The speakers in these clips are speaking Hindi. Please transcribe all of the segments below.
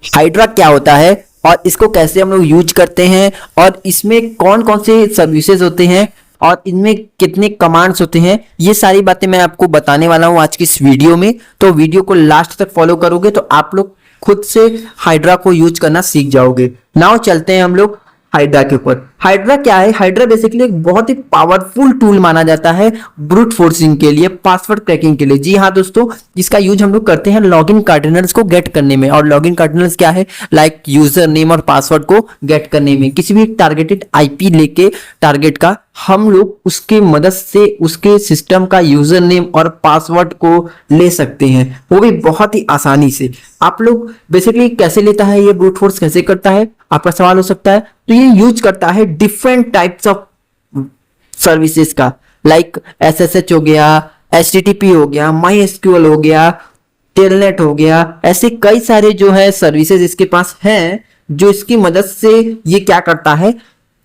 हाइड्रा क्या होता है और इसको कैसे हम लोग यूज करते हैं और इसमें कौन कौन से सर्विसेज होते हैं और इनमें कितने कमांड्स होते हैं, ये सारी बातें मैं आपको बताने वाला हूं आज की इस वीडियो में। तो वीडियो को लास्ट तक फॉलो करोगे तो आप लोग खुद से हाइड्रा को यूज करना सीख जाओगे। नाउ चलते हैं हम लोग हाइड्रा के ऊपर। हाइड्रा क्या है? हाइड्रा बेसिकली एक बहुत ही पावरफुल टूल माना जाता है ब्रूट फोर्सिंग के लिए, पासवर्ड क्रैकिंग के लिए। जी हाँ दोस्तों, जिसका यूज हम लोग करते हैं लॉगिन कार्डिनल्स को गेट करने में। और लॉगिन कार्डिनल्स क्या है? लाइक यूजर नेम और पासवर्ड को गेट करने में। किसी भी टारगेटेड आईपी लेके टारगेट का हम लोग उसके मदद से उसके सिस्टम का यूजर नेम और पासवर्ड को ले सकते हैं, वो भी बहुत ही आसानी से। आप लोग बेसिकली कैसे लेता है ये ब्रूट फोर्स, कैसे करता है, आपका सवाल हो सकता है। तो ये यूज करता है डिफरेंट टाइप्स ऑफ सर्विसेज का, लाइक एसएसएच हो गया, एचटीटीपी हो गया, माईएसक्यूएल हो गया, टेलनेट हो गया। ऐसे कई सारे जो है सर्विसेज इसके पास हैं, जो इसकी मदद से ये क्या करता है,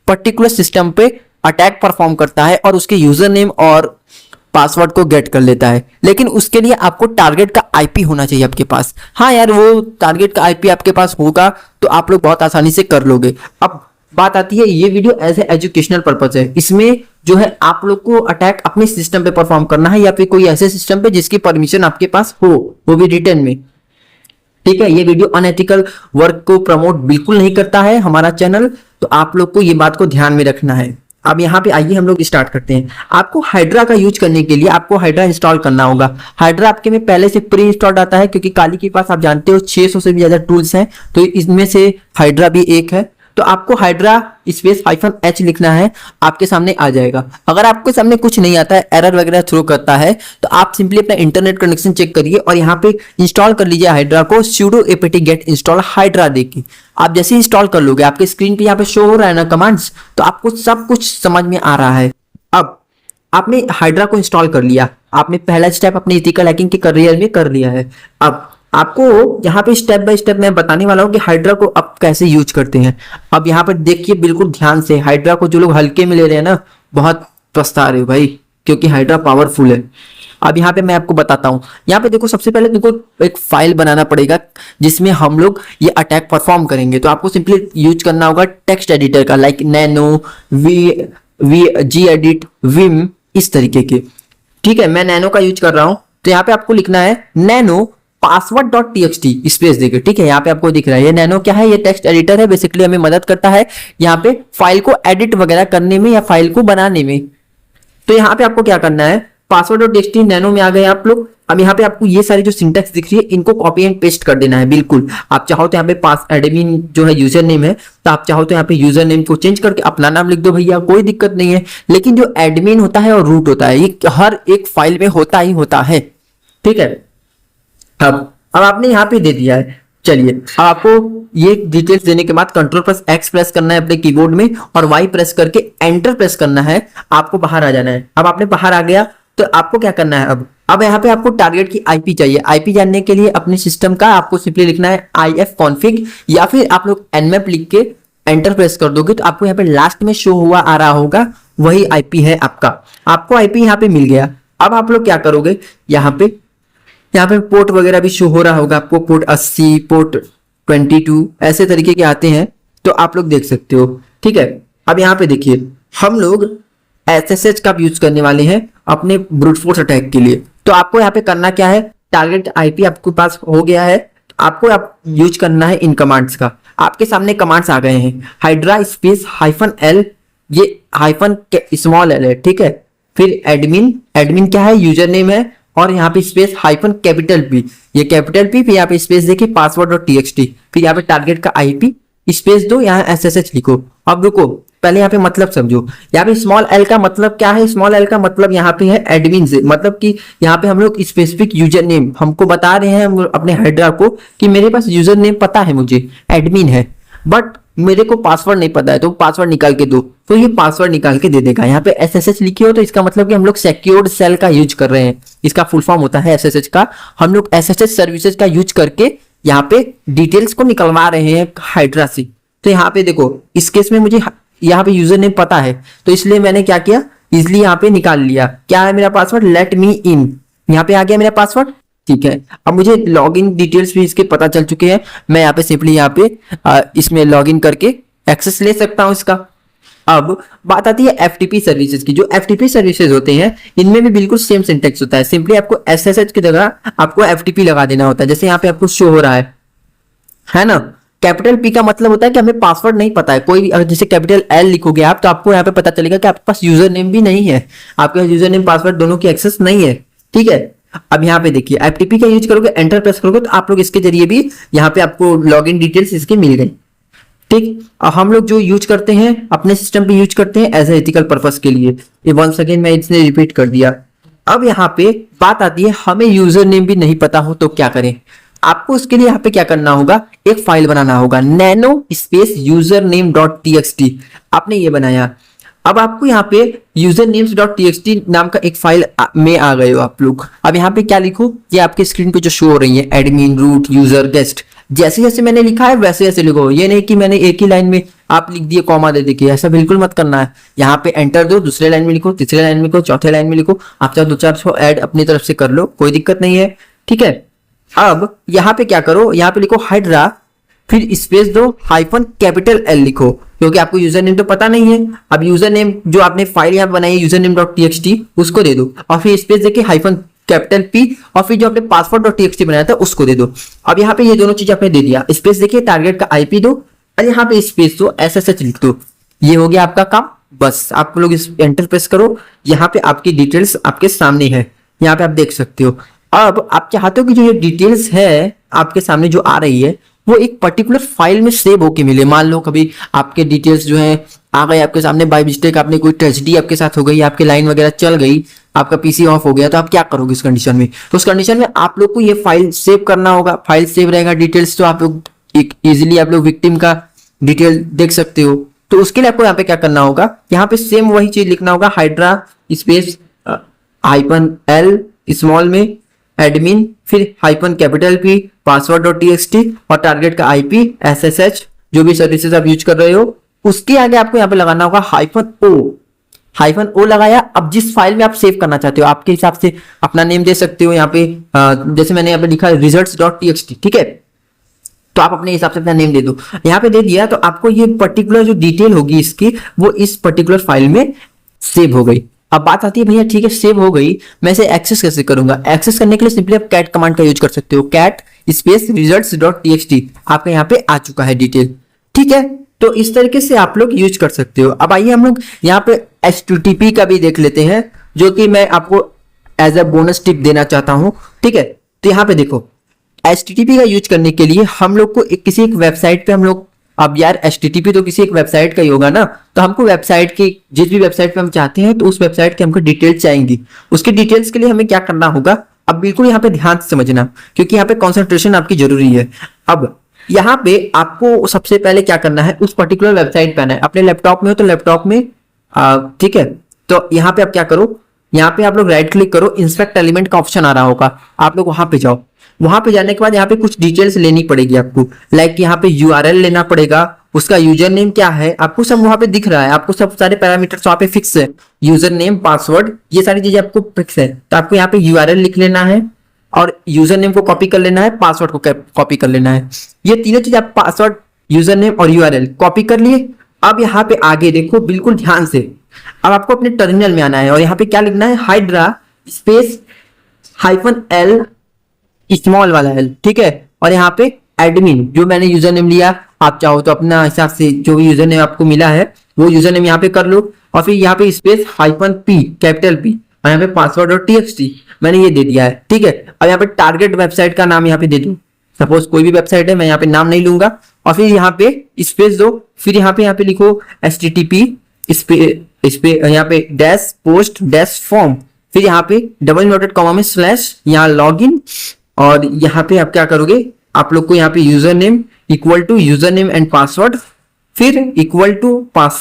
पर्टिकुलर सिस्टम पे अटैक परफॉर्म करता है और उसके यूजर नेम और पासवर्ड को गेट कर लेता है। लेकिन उसके लिए आपको टारगेट का आईपी होना चाहिए आपके पास। हाँ यार, वो टारगेट का आईपी आपके पास होगा तो आप लोग बहुत आसानी से कर लोगे। अब बात आती है, ये video as a educational purpose है। इसमें जो है आप लोग को अटैक अपने सिस्टम पे परफॉर्म करना है या फिर कोई ऐसे सिस्टम पे जिसकी परमिशन आपके पास हो, वो भी रिटर्न में। ठीक है, ये वीडियो अनएथिकल वर्क को प्रमोट बिल्कुल नहीं करता है हमारा चैनल, तो आप लोग को ये बात को ध्यान में रखना है। अब यहाँ पे आइए हम लोग स्टार्ट करते हैं। आपको हाइड्रा का यूज करने के लिए आपको हाइड्रा इंस्टॉल करना होगा। हाइड्रा आपके में पहले से प्री इंस्टॉल्ड आता है, क्योंकि काली के पास आप जानते हो 600 से भी ज्यादा टूल्स हैं, तो इसमें से हाइड्रा भी एक है। तो आपको हाइड्रा स्पेस -h लिखना है, आपके सामने आ जाएगा। अगर आपके सामने कुछ नहीं आता है, एरर वगैरह थ्रो करता है, तो आप सिंपली अपना इंटरनेट कनेक्शन चेक करिए और यहाँ पे इंस्टॉल कर लीजिए हाइड्रा को sudo apt get install hydra देके। आप जैसे इंस्टॉल कर लोगे, आपके स्क्रीन पे यहाँ पे शो हो रहा है ना कमांड्स, तो आपको सब कुछ समझ में आ रहा है। अब आपने हाइड्रा को इंस्टॉल कर लिया, आपने पहला स्टेप अपने एथिकल हैकिंग के करियर में कर लिया है। अब आपको यहाँ पे स्टेप बाय स्टेप मैं बताने वाला हूँ कि हाइड्रा को आप कैसे यूज करते हैं। अब यहाँ पर देखिए बिल्कुल ध्यान से, हाइड्रा को जो लोग हल्के में ले रहे हैं ना, बहुत पछता रहे हो भाई, क्योंकि हाइड्रा पावरफुल है। अब यहाँ पे मैं आपको बताता हूँ। यहाँ पे देखो, सबसे पहले तुमको एक फाइल बनाना पड़ेगा जिसमें हम लोग ये अटैक परफॉर्म करेंगे। तो आपको सिंपली यूज करना होगा टेक्स्ट एडिटर का, लाइक नैनो, जी एडिट, विम, इस तरीके के। ठीक है, मैं नैनो का यूज कर रहा हूँ। तो यहाँ पे आपको लिखना है नैनो password.txt स्पेस देके। ठीक है, यहाँ पे आपको दिख रहा है ये नैनो क्या है, ये टेक्स्ट एडिटर है, बेसिकली हमें मदद करता है यहाँ पे फाइल को एडिट वगैरह करने में या फाइल को बनाने में। तो यहाँ पे आपको क्या करना है, password.txt नैनो में आ गए आप लोग। अब यहाँ पे आपको ये सारी जो सिंटेक्स दिख रही है, इनको कॉपी एंड पेस्ट कर देना है बिल्कुल। आप चाहो तो यहाँ पे पास एडमिन जो है यूजर नेम है, तो आप चाहो तो यहाँ पे यूजर नेम को चेंज करके अपना नाम लिख दो भैया, कोई दिक्कत नहीं है। लेकिन जो एडमिन होता है और रूट होता है, ये हर एक फाइल में होता ही होता है। ठीक है, अब आपने यहाँ पे दे दिया है। चलिए, अब आपको ये डिटेल्स देने के बाद Ctrl+X प्रेस करना है अपने कीबोर्ड में और Y प्रेस करके एंटर प्रेस करना है। आपको बाहर आ जाना है। अब आपने बाहर आ गया तो आपको क्या करना है, अब यहाँ पे आपको टारगेट की आईपी चाहिए। आईपी जानने के लिए अपने सिस्टम का आपको सिंपली लिखना है ifconfig, या फिर आप लोग nmap लिख के एंटर प्रेस कर दोगे तो आपको यहाँ पे लास्ट में शो हुआ आ रहा होगा, वही आईपी है आपका। आपको आईपी यहाँ पे मिल गया। अब आप लोग क्या करोगे, यहाँ पे पोर्ट वगैरह भी शो हो रहा होगा आपको, पोर्ट 80, पोर्ट 22, ऐसे तरीके के आते हैं, तो आप लोग देख सकते हो। ठीक है, अब यहाँ पे देखिए, हम लोग एसएसएच का यूज करने वाले हैं अपने ब्रूट फोर्स अटैक के लिए। तो आपको यहाँ पे करना क्या है, टारगेट आईपी आपके पास हो गया है, आपको आप यूज करना है इन कमांड्स का। आपके सामने कमांड्स आ गए हैं, हाइड्रा स्पेस -l, ये हाइफन स्मॉल l है। ठीक है, फिर एडमिन क्या है, यूजर नेम है, और यहाँ पे स्पेस -P, ये कैपिटल P, फिर यहाँ पे स्पेस देखिए password.txt, फिर यहाँ पे टारगेट का आईपी स्पेस दो, यहाँ SSH लिखो। अब रुको, पहले यहाँ पे मतलब समझो। यहाँ पे स्मॉल l का मतलब क्या है, स्मॉल l का मतलब यहाँ पे है एडमिन से, मतलब कि यहाँ पे हम लोग स्पेसिफिक यूजर नेम हमको बता रहे हैं अपने हाइड्रा को कि मेरे पास यूजर नेम पता है, मुझे एडमिन है, बट मेरे को पासवर्ड नहीं पता है, तो पासवर्ड निकाल के दो। तो ये पासवर्ड निकाल के दे देगा। यहाँ पे SSH लिखी हो तो इसका मतलब कि हम लोग सिक्योर्ड सेल का यूज कर रहे हैं, इसका फुल फॉर्म होता है SSH का। हम लोग SSH सर्विसेज का यूज करके यहाँ पे डिटेल्स को निकलवा रहे हैं हाइड्रा से। तो यहाँ पे देखो, इस केस में मुझे यहाँ पे यूजर नेम पता है, तो इसलिए मैंने क्या किया, इजिली यहाँ पे निकाल लिया। क्या है मेरा पासवर्ड, लेट मी इन, यहाँ पे आ गया मेरा पासवर्ड। ठीक है, अब मुझे लॉगिन डिटेल्स भी इसके पता चल चुके हैं। मैं यहाँ पे सिंपली यहाँ पे इसमें लॉगिन करके एक्सेस ले सकता हूँ इसका। अब बात आती है एफटीपी सर्विसेज की। जो एफटीपी सर्विसेज होते हैं इनमें भी बिल्कुल सेम सिंटेक्स होता है। सिंपली आपको एसएसएच की जगह आपको एफटीपी लगा देना होता है। जैसे यहाँ पे आपको शो हो रहा है ना। कैपिटल पी का मतलब होता है कि हमें पासवर्ड नहीं पता है कोई भी। अगर जैसे कैपिटल एल लिखोगे आप तो आपको यहाँ पे पता चलेगा कि आपके पास यूजर नेम भी नहीं है, आपके पास यूजर नेम पासवर्ड दोनों की एक्सेस नहीं है। ठीक है, अब यहाँ पे देखिए एफटीपी का यूज करोगे, एंटर प्रेस करोगे तो आप लोग इसके जरिए भी यहाँ पे आपको लॉगिन डिटेल्स इसकी मिल गई। ठीक, हम लोग जो यूज करते हैं अपने सिस्टम पे यूज करते हैं एज ए एथिकल पर्पस के लिए। ये वंस अगेन मैं इसने रिपीट कर दिया। अब यहाँ पे बात आती है हमें यूजर नेम भी नहीं पता हो तो क्या करें। आपको उसके लिए यहाँ पे क्या करना होगा, एक फाइल बनाना होगा, nano space user name dot TXT. आपने ये बनाया। अब आपको यहाँ पे यूजर नेम्स डॉट टीएक्सटी नाम का एक फाइल में आ गए हो आप लोग। अब यहाँ पे क्या लिखो, ये आपके स्क्रीन पे जो शो हो रही है एडमिन रूट यूजर गेस्ट, जैसे जैसे मैंने लिखा है वैसे वैसे लिखो। ये नहीं कि मैंने एक ही लाइन में आप लिख दिए कॉमा दे देखिए, ऐसा बिल्कुल मत करना है। यहाँ पे एंटर दो, दूसरे लाइन में लिखो, तीसरे लाइन में लिखो, चौथे लाइन में लिखो। आप चाहे 2-4 ऐड अपनी तरफ से कर लो, कोई दिक्कत नहीं है। ठीक है, अब यहाँ पे क्या करो, यहाँ पे लिखो हाइड्रा, फिर स्पेस दो, हाइफन कैपिटल एल लिखो, क्योंकि आपको यूजर नेम तो पता नहीं है। अब यूजर नेम जो आपने फाइल यहाँ बनाई है यूजर नेम डॉट टीएक्सटी उसको दे दो, और फिर स्पेस देके हाइफन कैपिटल पी, और फिर जो आपने पासवर्ड डॉट टीएक्सटी बनाया था उसको दे दो। अब यहाँ पे ये दोनों चीज आपने दे दिया, स्पेस देखिए टारगेट का आईपी दो, और यहाँ पे स्पेस दो, एसएसएच लिख दो। ये हो गया आपका काम। बस आप लोग इस एंटर प्रेस करो, यहाँ पे आपकी डिटेल्स आपके सामने है, यहाँ पे आप देख सकते हो। अब आप चाहते हो कि जो ये डिटेल्स है आपके सामने जो आ रही है वो एक पर्टिकुलर फाइल में सेव होके मिले। मान लो कभी आपके डिटेल्स जो है आ गए आपके सामने बाय मिस्टेक, आपने कोई ट्रेजेडी आपके साथ हो गई, आपके लाइन वगैरह चल गई, आपका पीसी ऑफ हो गया, तो आप क्या करोगे इस कंडीशन में। तो उस कंडीशन में आप लोग को ये फाइल सेव करना होगा। फाइल सेव रहेगा डिटेल्स, तो आप लोग इजिली आप लोग विक्टिम का डिटेल देख सकते हो। तो उसके लिए आपको यहाँ पे क्या करना होगा, यहाँ पे सेम वही चीज लिखना होगा, hydra space hyphen L small में एडमिन, फिर hyphen capital P, password dot TXT, और टारगेट का आईपी, एसएसएच, जो भी सर्विसेज आप यूज कर रहे हो। उसके आगे आपको यहाँ पे लगाना होगा हाइफन ओ। हाइफन ओ लगाया। अब जिस फाइल में आप सेव करना चाहते हो आपके हिसाब से अपना नेम दे सकते हो। यहाँ पे जैसे मैंने यहाँ पे लिखा रिजल्ट्स डॉट टीएक्सटी, ठीक है, तो आप अपने हिसाब से अपना नेम दे दो। यहाँ पे दे दिया तो आपको ये पर्टिकुलर जो डिटेल होगी इसकी वो इस पर्टिकुलर फाइल में सेव हो गई। अब बात आती है भैया ठीक है सेव हो गई, मैं इसे एक्सेस कैसे करूंगा। एक्सेस करने के लिए सिंपली आप कैट कमांड का यूज कर सकते हो, cat space results dot TXT, आपका यहाँ पे आ चुका है डिटेल। ठीक है, तो इस तरीके से आप लोग यूज कर सकते हो। अब आइए हम लोग यहाँ पे HTTP का भी देख लेते हैं, जो कि मैं आपको एज अ बोनस टिप देना चाहता हूँ। ठीक है, तो यहाँ पे देखो HTTP का यूज करने के लिए हम लोग को किसी एक वेबसाइट पे हम लोग, अब यार HTTP तो किसी एक वेबसाइट का ही होगा ना, तो हमको वेबसाइट की जिस भी वेबसाइट पे हम चाहते हैं तो उस वेबसाइट की हमको डिटेल्स चाहिए। उसकी डिटेल्स के लिए हमें क्या करना होगा, अब बिल्कुल यहाँ पे ध्यान से समझना, क्योंकि यहाँ पे कंसंट्रेशन आपकी जरूरी है। अब यहाँ पे आपको सबसे पहले क्या करना है, उस पर्टिकुलर वेबसाइट पे आना है। अपने लैपटॉप में हो तो लैपटॉप में, ठीक है, तो यहाँ पे आप क्या करो, यहाँ पे आप लोग राइट क्लिक करो, इंस्पेक्ट एलिमेंट का ऑप्शन आ रहा होगा, आप लोग वहां पे जाओ। वहां पे जाने के बाद यहाँ पे कुछ डिटेल्स लेनी पड़ेगी आपको, लाइक यहाँ पे यूआरएल लेना पड़ेगा, उसका यूजर नेम क्या है आपको सब वहां पे दिख रहा है, आपको सब सारे पैरामीटर्स वहां पे फिक्स है, यूजर नेम पासवर्ड ये सारी चीजें आपको फिक्स है। तो आपको यहाँ पे यूआरएल लिख लेना है और यूजर नेम को कॉपी कर लेना है, पासवर्ड को कॉपी कर लेना है। ये तीनों चीज आप पासवर्ड, यूजर नेम और यूआरएल कॉपी कर लिए। अब यहाँ पे आगे देखो बिल्कुल ध्यान से, अब आपको अपने टर्मिनल में आना है और यहाँ पे क्या लिखना है, hydra space hyphen L small वाला एल, ठीक है, और यहाँ पे एडमिन जो मैंने यूजर नेम लिया, आप चाहो तो अपना हिसाब से जो भी यूजर नेम आपको मिला है वो यूजर नेम यहाँ पे कर लो, और फिर यहाँ पे space hyphen P capital P, और यहाँ पे पासवर्ड और टीएक्सटी मैंने ये दे दिया है। ठीक है, अब यहाँ पे टारगेट वेबसाइट का नाम यहाँ पे दे दो, सपोज कोई भी वेबसाइट है, मैं यहाँ पे नाम नहीं लूंगा, और फिर यहाँ पे स्पेस दो, फिर यहाँ पे लिखो HTTP यहाँ पे डैश पोस्ट डैश फॉर्म, फिर यहाँ पे डबल नोटेड कॉमा में स्लैश, यहाँ लॉगिन, और यहाँ पे आप क्या करोगे, आप लोग को यहाँ पे username equal to username and password, फिर इक्वल टू पास,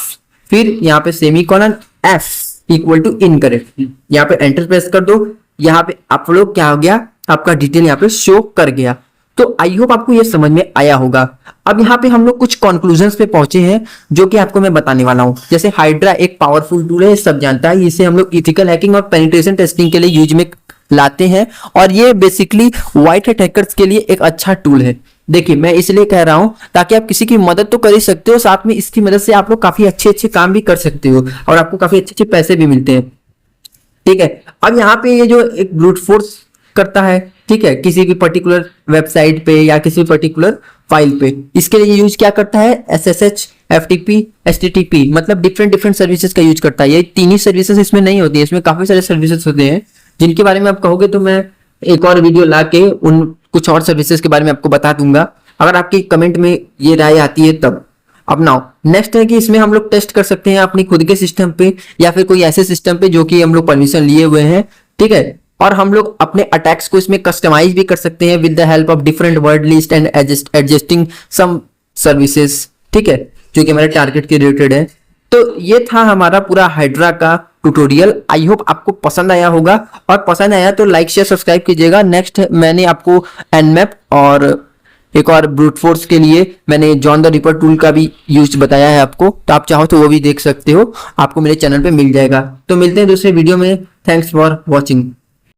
फिर यहाँ पे semicolon F equal to incorrect, यहाँ पे एंटर प्रेस कर दो। यहाँ पे आप लोग क्या हो गया, आपका डिटेल यहाँ पे शो कर गया। तो आई होप आपको ये समझ में आया होगा। अब यहाँ पे हम लोग कुछ कंक्लूजन्स पे पहुंचे हैं जो कि आपको मैं बताने वाला हूँ। जैसे हाइड्रा एक पावरफुल टूल है, सब जानता है, इसे हम लोग इथिकल हैकिंग और पेनिट्रेशन टेस्टिंग के लिए यूज में लाते हैं और ये बेसिकली व्हाइट हैट हैकर्स के लिए एक अच्छा टूल है। देखिए मैं इसलिए कह रहा हूं ताकि आप किसी की मदद तो कर ही सकते हो, साथ में इसकी मदद से आप लोग काफी अच्छे अच्छे काम भी कर सकते हो और आपको काफी अच्छे अच्छे पैसे भी मिलते हैं। ठीक है, अब यहाँ पे ये जो एक ब्रूट फोर्स करता है, ठीक है, किसी भी पर्टिकुलर वेबसाइट पे या किसी पर्टिकुलर फाइल पे, इसके लिए यूज क्या करता है, SSH, FTP, HTTP, मतलब डिफरेंट डिफरेंट सर्विसेज का यूज करता है। ये तीन ही सर्विसेज इसमें नहीं होती है, इसमें काफी सारे सर्विसेज होते हैं जिनके बारे में आप कहोगे तो मैं एक और वीडियो ला के उन कुछ और सर्विसेज के बारे में आपको बता दूंगा, अगर आपकी कमेंट में ये राय आती है तब। अब नाउ नेक्स्ट है कि इसमें हम लोग टेस्ट कर सकते हैं अपनी खुद के सिस्टम पे या फिर कोई ऐसे सिस्टम पे जो कि हम लोग परमिशन लिए हुए हैं, ठीक है, और हम लोग अपने अटैक्स को इसमें कस्टमाइज भी कर सकते हैं with the help of different word list and adjusting some services, ठीक है, जो कि हमारे टारगेट के रिलेटेड है। तो ये था हमारा पूरा हाइड्रा का ट्यूटोरियल। आई होप आपको पसंद आया होगा, और पसंद आया तो लाइक शेयर सब्सक्राइब कीजिएगा। नेक्स्ट मैंने आपको एनमैप और एक और ब्रूट फोर्स के लिए मैंने जॉन द रिपर टूल का भी यूज बताया है आपको, तो आप चाहो तो वो भी देख सकते हो, आपको मेरे चैनल पे मिल जाएगा। तो मिलते हैं दूसरे वीडियो में। Thanks for watching.